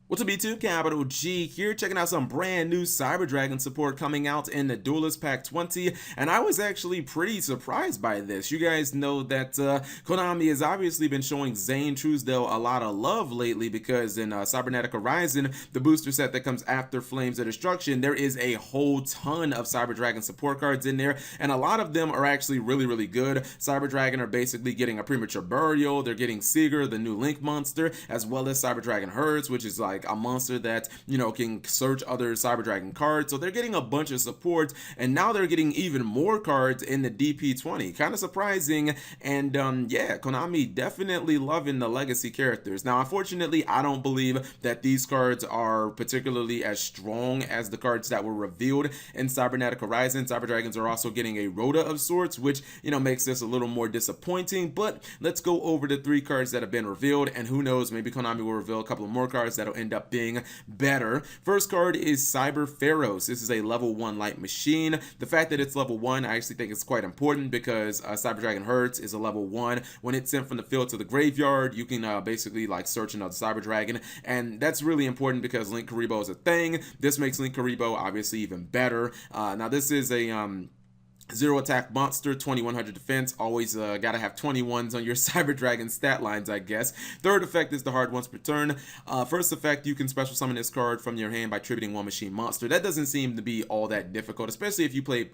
What's up YouTube, Capital G here, checking out some brand new Cyber Dragon support coming out in the Duelist Pack 20, and I was actually pretty surprised by this. You guys know that Konami has obviously been showing Zane Truesdale a lot of love lately because in Cybernetic Horizon, the booster set that comes after Flames of Destruction, there is a whole ton of Cyber Dragon support cards in there, and a lot of them are actually really good. Cyber Dragon are basically getting a Premature Burial, they're getting Seeger, the new Link monster, as well as Cyber Dragon Herds, which is like a monster that, you know, can search other Cyber Dragon cards. So they're getting a bunch of support, and now they're getting even more cards in the DP20. Kind of surprising, and yeah, Konami definitely loving the legacy characters. Now, unfortunately, I don't believe that these cards are particularly as strong as the cards that were revealed in Cybernetic Horizon. Cyber Dragons are also getting a Rhoda of sorts, which, you know, makes this a little more disappointing, but let's go over the 3 cards that have been revealed, and who knows, maybe Konami will reveal a couple of more cards that'll end up being better. First card is Cyber Pharos. This is a level 1 light machine. The fact that it's level 1, I actually think it's quite important because Cyber Dragon Hertz is a level 1. When it's sent from the field to the graveyard, you can basically like search another Cyber Dragon, and that's really important because Link Karibo is a thing. This makes Link Karibo obviously even better. Now this is a 0 attack monster, 2100 defense. Always gotta have 21s on your Cyber Dragon stat lines, I guess. Third effect is the hard once per turn. First effect, you can special summon this card from your hand by tributing 1 machine monster. That doesn't seem to be all that difficult, especially if you play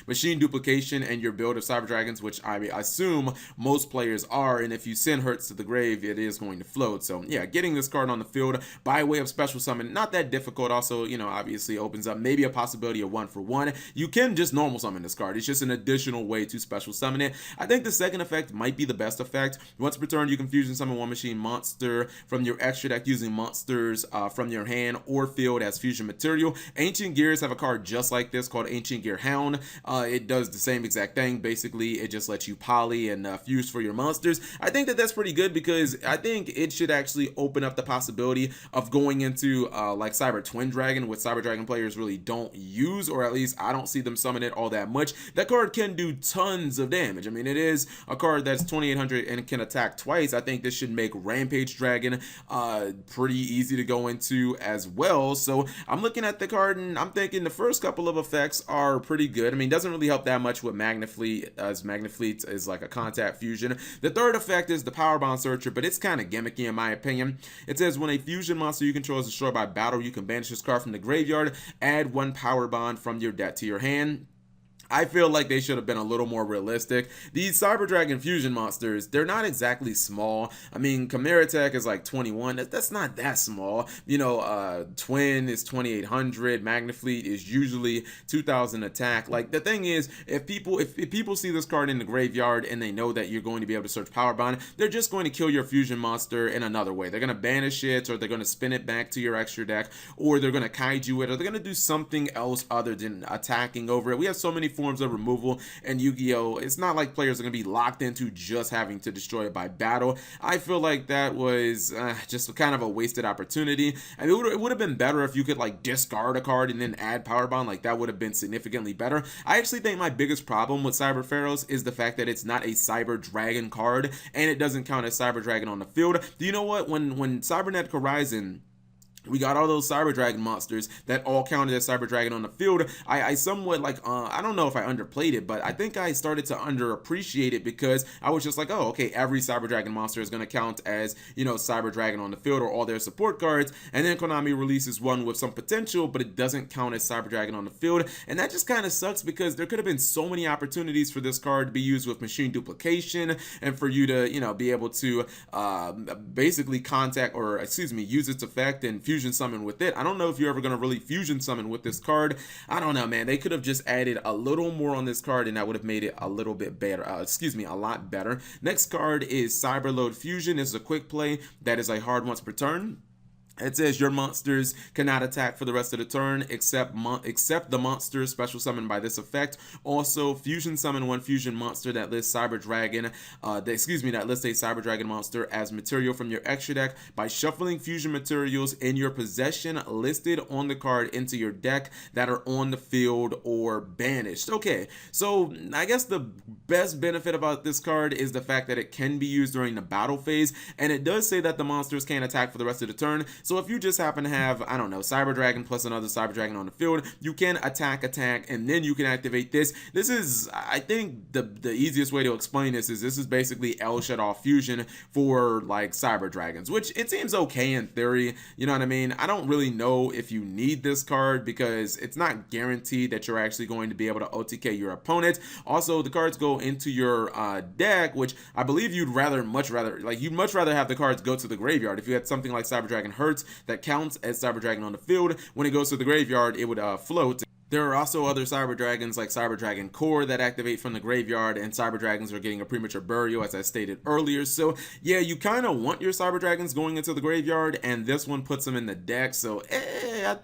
machine duplication and your build of Cyber Dragons, which I assume most players are, and if you send Hertz to the grave, it is going to float. So yeah, getting this card on the field by way of special summon, not that difficult. Also, you know, obviously opens up maybe a possibility of 1-for-1. You can just normal summon this card. It's just an additional way to special summon it. I think the second effect might be the best effect. Once per turn, you can fusion summon 1 machine monster from your extra deck using monsters from your hand or field as fusion material. Ancient Gears have a card just like this called Ancient Gear Hound. It does the same exact thing. Basically, it just lets you poly and fuse for your monsters. I think that that's pretty good because I think it should actually open up the possibility of going into like Cyber Twin Dragon, which Cyber Dragon players really don't use, or at least I don't see them summon it all that much. That card can do tons of damage. I mean, it is a card that's 2800 and can attack twice. I think this should make Rampage Dragon pretty easy to go into as well. So I'm looking at the card and I'm thinking the first couple of effects are pretty good. I mean, it doesn't really help that much with Magnafleet, as Magnafleet is like a contact fusion. The third effect is the Power Bond Searcher, but it's kind of gimmicky in my opinion. It says when a fusion monster you control is destroyed by battle, you can banish this card from the graveyard, add 1 Power Bond from your deck to your hand. I feel like they should have been a little more realistic. These Cyber Dragon fusion monsters, they're not exactly small. I mean, Chimera Tech is like 21. That's not that small. You know, Twin is 2800. Magnafleet is usually 2000 attack. Like, the thing is, if people see this card in the graveyard and they know that you're going to be able to search Power Bond, they're just going to kill your fusion monster in another way. They're going to banish it, or they're going to spin it back to your extra deck, or they're going to kaiju it, or they're going to do something else other than attacking over it. We have so many forms of removal and Yu-Gi-Oh! It's not like players are going to be locked into just having to destroy it by battle. I feel like that was just kind of a wasted opportunity. I mean, it would have been better if you could like discard a card and then add Power Bond. Like, that would have been significantly better. I actually think my biggest problem with Cyber Pharos is the fact that it's not a Cyber Dragon card and it doesn't count as Cyber Dragon on the field. Do you know what? When Cybernetic Horizon, we got all those Cyber Dragon monsters that all counted as Cyber Dragon on the field, I somewhat like, I don't know if I underplayed it, but I think I started to underappreciate it because I was just like, oh, okay, every Cyber Dragon monster is going to count as, you know, Cyber Dragon on the field or all their support cards, and then Konami releases one with some potential, but it doesn't count as Cyber Dragon on the field, and that just kind of sucks because there could have been so many opportunities for this card to be used with machine duplication and for you to, you know, be able to basically use its effect and fusion summon with it. I don't know if you're ever going to really fusion summon with this card. I don't know, man. They could have just added a little more on this card and that would have made it a little bit better. A lot better. Next card is Cyberload Fusion. This is a quick play that is a hard once per turn. It says your monsters cannot attack for the rest of the turn except the monster special summoned by this effect. Also, fusion summon 1 fusion monster that lists Cyber Dragon, that lists a Cyber Dragon monster as material from your extra deck by shuffling fusion materials in your possession listed on the card into your deck that are on the field or banished. Okay, so I guess the best benefit about this card is the fact that it can be used during the battle phase, and it does say that the monsters can't attack for the rest of the turn. So if you just happen to have, I don't know, Cyber Dragon plus another Cyber Dragon on the field, you can attack, and then you can activate this. This is, I think, the easiest way to explain this is basically El Shaddai Fusion for like Cyber Dragons, which it seems okay in theory. You know what I mean? I don't really know if you need this card because it's not guaranteed that you're actually going to be able to OTK your opponent. Also, the cards go into your deck, which I believe you'd much rather have the cards go to the graveyard. If you had something like Cyber Dragon Hertz that counts as Cyber Dragon on the field, when it goes to the graveyard, it would float. There are also other Cyber Dragons like Cyber Dragon Core that activate from the graveyard, and Cyber Dragons are getting a premature burial, as I stated earlier. So yeah, you kind of want your Cyber Dragons going into the graveyard, and this one puts them in the deck. So I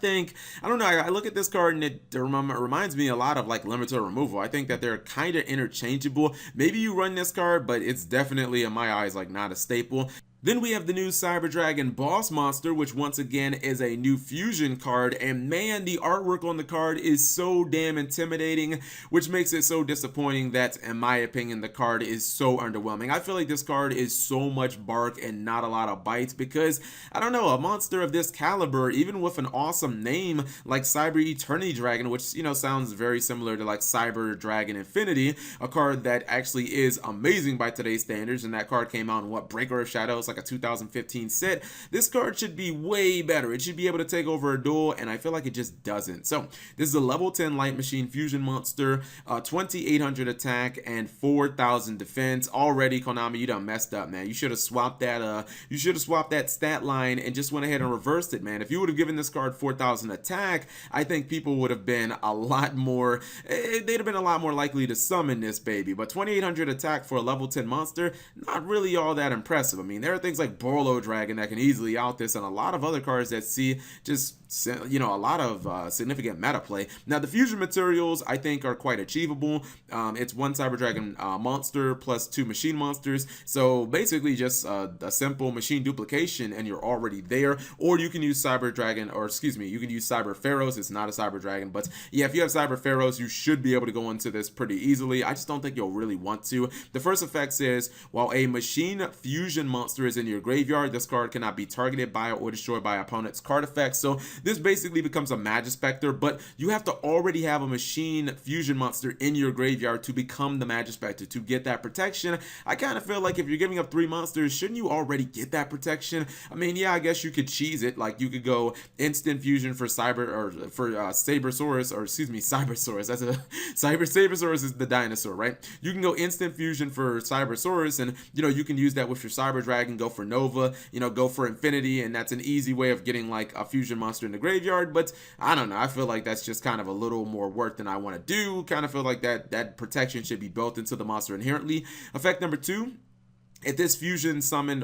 don't know, I look at this card and it reminds me a lot of like Limited Removal. I think that they're kind of interchangeable. Maybe you run this card, but it's definitely in my eyes like not a staple. Then we have the new Cyber Dragon Boss Monster, which once again is a new fusion card, and man, the artwork on the card is so damn intimidating, which makes it so disappointing that, in my opinion, the card is so underwhelming. I feel like this card is so much bark and not a lot of bites because, I don't know, a monster of this caliber, even with an awesome name like Cyber Eternity Dragon, which, you know, sounds very similar to like Cyber Dragon Infinity, a card that actually is amazing by today's standards, and that card came out in what, Breaker of Shadows, like a 2015 set. This card should be way better. It should be able to take over a duel, and I feel like it just doesn't. So this is a level 10 Light Machine Fusion monster, 2800 attack and 4000 defense. Already, Konami, you done messed up, man. You should have swapped that stat line and just went ahead and reversed it, man. If you would have given this card 4000 attack, I think people would have been a lot more, they'd have been a lot more likely to summon this baby. But 2800 attack for a level 10 monster, not really all that impressive. I mean, there are things like Borlo Dragon that can easily out this, and a lot of other cards that see just, you know, a lot of significant meta play. Now, the fusion materials I think are quite achievable. It's one Cyber Dragon monster plus 2 machine monsters, so basically just a simple machine duplication and you're already there. Or you can use Cyber Dragon, or excuse me, you can use Cyber Pharos. It's not a Cyber Dragon, but yeah, if you have Cyber Pharos, you should be able to go into this pretty easily. I just don't think you'll really want to. The first effect says, while a machine fusion monster is in your graveyard, this card cannot be targeted by or destroyed by opponent's card effects. So this basically becomes a Magispector, but you have to already have a machine fusion monster in your graveyard to become the Magispector to get that protection. I kind of feel like if you're giving up 3 monsters, shouldn't you already get that protection? I mean, yeah, I guess you could cheese it. Like, you could go instant fusion for Sabersaurus, or excuse me, Cybersaurus. That's a Sabersaurus is the dinosaur, right? You can go instant fusion for Cybersaurus, and you know, you can use that with your Cyber Dragon, go for Nova, you know, go for Infinity, and that's an easy way of getting like a fusion monster in the graveyard. But I don't know, I feel like that's just kind of a little more work than I want to do. Kind of feel like that protection should be built into the monster inherently. Effect number 2, if this fusion summoned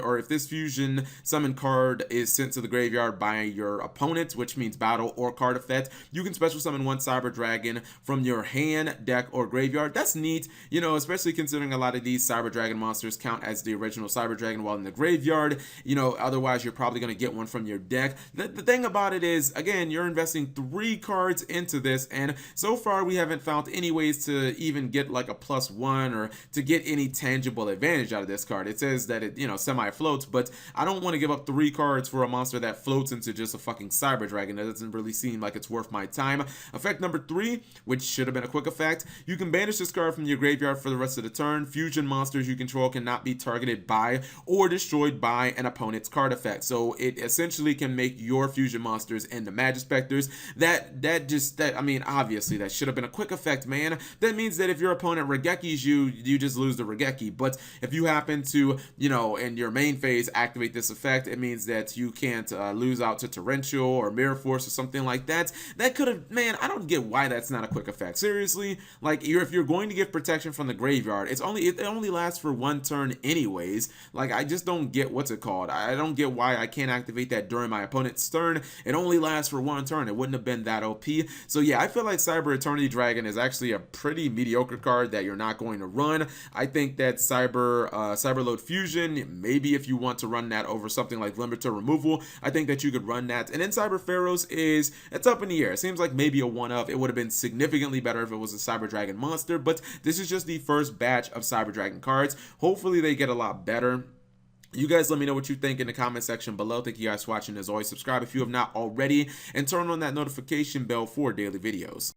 card is sent to the graveyard by your opponent, which means battle or card effect, you can special summon one Cyber Dragon from your hand, deck, or graveyard. That's neat, you know, especially considering a lot of these Cyber Dragon monsters count as the original Cyber Dragon while in the graveyard. You know, otherwise you're probably going to get one from your deck. The thing about it is, again, you're investing 3 cards into this, and so far we haven't found any ways to even get like a +1 or to get any tangible advantage out of this card. It says that it, you know, semi-floats, but I don't want to give up 3 cards for a monster that floats into just a fucking Cyber Dragon. That doesn't really seem like it's worth my time. Effect number 3, which should have been a quick effect, you can banish this card from your graveyard for the rest of the turn. Fusion monsters you control cannot be targeted by or destroyed by an opponent's card effect. So it essentially can make your fusion monsters into Magispectors. I mean, obviously that should have been a quick effect, man. That means that if your opponent Regekis you just lose the Regeki. But if you happen to, you know, in your main phase activate this effect, it means that you can't lose out to Torrential or Mirror Force or something like that. That could have, man, I don't get why that's not a quick effect. Seriously, like, if you're going to give protection from the graveyard, it only lasts for 1 turn anyways. Like, I just don't get what's it called. I don't get why I can't activate that during my opponent's turn. It only lasts for 1 turn. It wouldn't have been that OP. So yeah, I feel like Cyber Eternity Dragon is actually a pretty mediocre card that you're not going to run. I think that Cyberload Fusion, maybe if you want to run that over something like Limited Removal, I think that you could run that. And then Cyber Pharos it's up in the air. It seems like maybe a 1-up. It would have been significantly better if it was a Cyber Dragon monster, but this is just the first batch of Cyber Dragon cards. Hopefully they get a lot better. You guys let me know what you think in the comment section below. Thank you guys for watching. As always, subscribe if you have not already, and turn on that notification bell for daily videos.